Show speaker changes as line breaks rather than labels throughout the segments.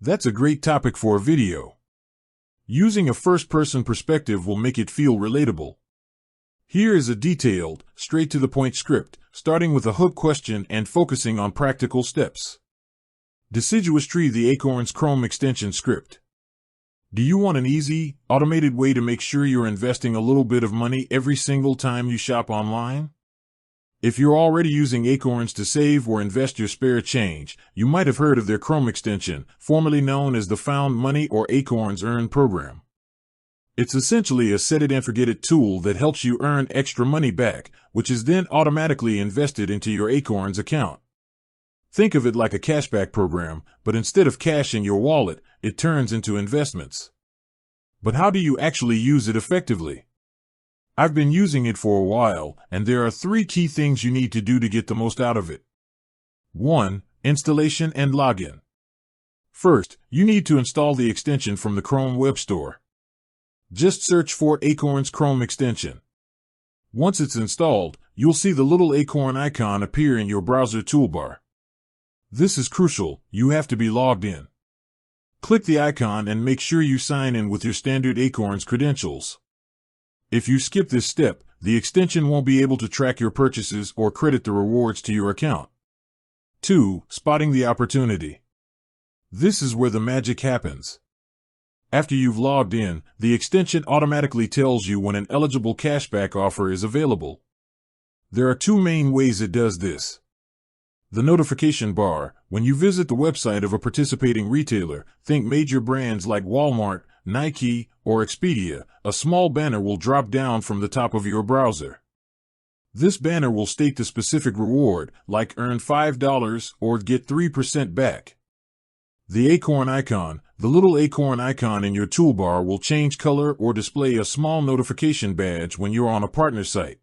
That's a great topic for a video. Using a first-person perspective will make it feel relatable. Here is a detailed, straight-to-the-point script, starting with a hook question and focusing on practical steps. Deciduous Tree, the Acorns Chrome extension script. Do you want an easy, automated way to make sure you're investing a little bit of money every single time you shop online? If you're already using Acorns to save or invest your spare change, you might have heard of their Chrome extension, formerly known as the Found Money or Acorns Earn program. It's essentially a set-it-and-forget-it tool that helps you earn extra money back, which is then automatically invested into your Acorns account. Think of it like a cashback program, but instead of cash in your wallet, it turns into investments. But how do you actually use it effectively? I've been using it for a while, and there are 3 key things you need to do to get the most out of it. 1. Installation and login. First, you need to install the extension from the Chrome Web Store. Just search for Acorns Chrome extension. Once it's installed, you'll see the little acorn icon appear in your browser toolbar. This is crucial, you have to be logged in. Click the icon and make sure you sign in with your standard Acorns credentials. If you skip this step, the extension won't be able to track your purchases or credit the rewards to your account. 2. Spotting the opportunity. This is where the magic happens. After you've logged in, the extension automatically tells you when an eligible cashback offer is available. There are 2 main ways it does this. The notification bar. When you visit the website of a participating retailer, think major brands like Walmart, Nike, or Expedia, a small banner will drop down from the top of your browser. This banner will state the specific reward, like earn $5 or get 3% back. The acorn icon, the little acorn icon in your toolbar, will change color or display a small notification badge when you're on a partner site.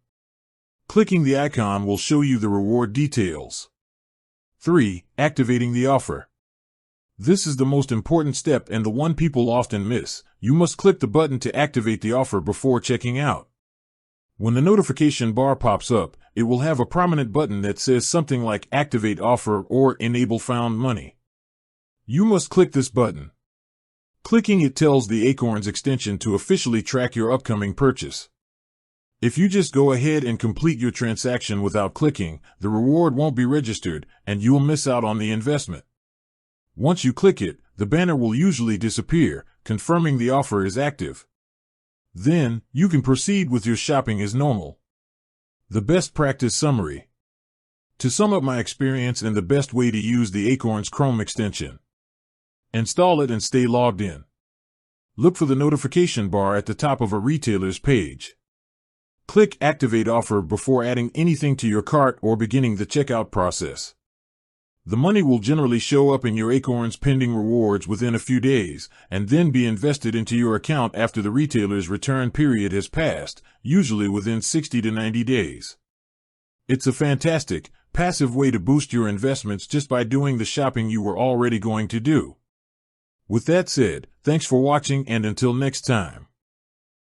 Clicking the icon will show you the reward details. 3. Activating the offer. This is the most important step and the one people often miss. You must click the button to activate the offer before checking out. When the notification bar pops up, it will have a prominent button that says something like Activate Offer or Enable Found Money. You must click this button. Clicking it tells the Acorns extension to officially track your upcoming purchase. If you just go ahead and complete your transaction without clicking, the reward won't be registered, and you'll miss out on the investment. Once you click it, the banner will usually disappear, confirming the offer is active. Then, you can proceed with your shopping as normal. The best practice summary. To sum up my experience and the best way to use the Acorns Chrome extension. Install it and stay logged in. Look for the notification bar at the top of a retailer's page. Click Activate Offer before adding anything to your cart or beginning the checkout process. The money will generally show up in your Acorns pending rewards within a few days, and then be invested into your account after the retailer's return period has passed, usually within 60 to 90 days. It's a fantastic, passive way to boost your investments just by doing the shopping you were already going to do. With that said, thanks for watching, and until next time.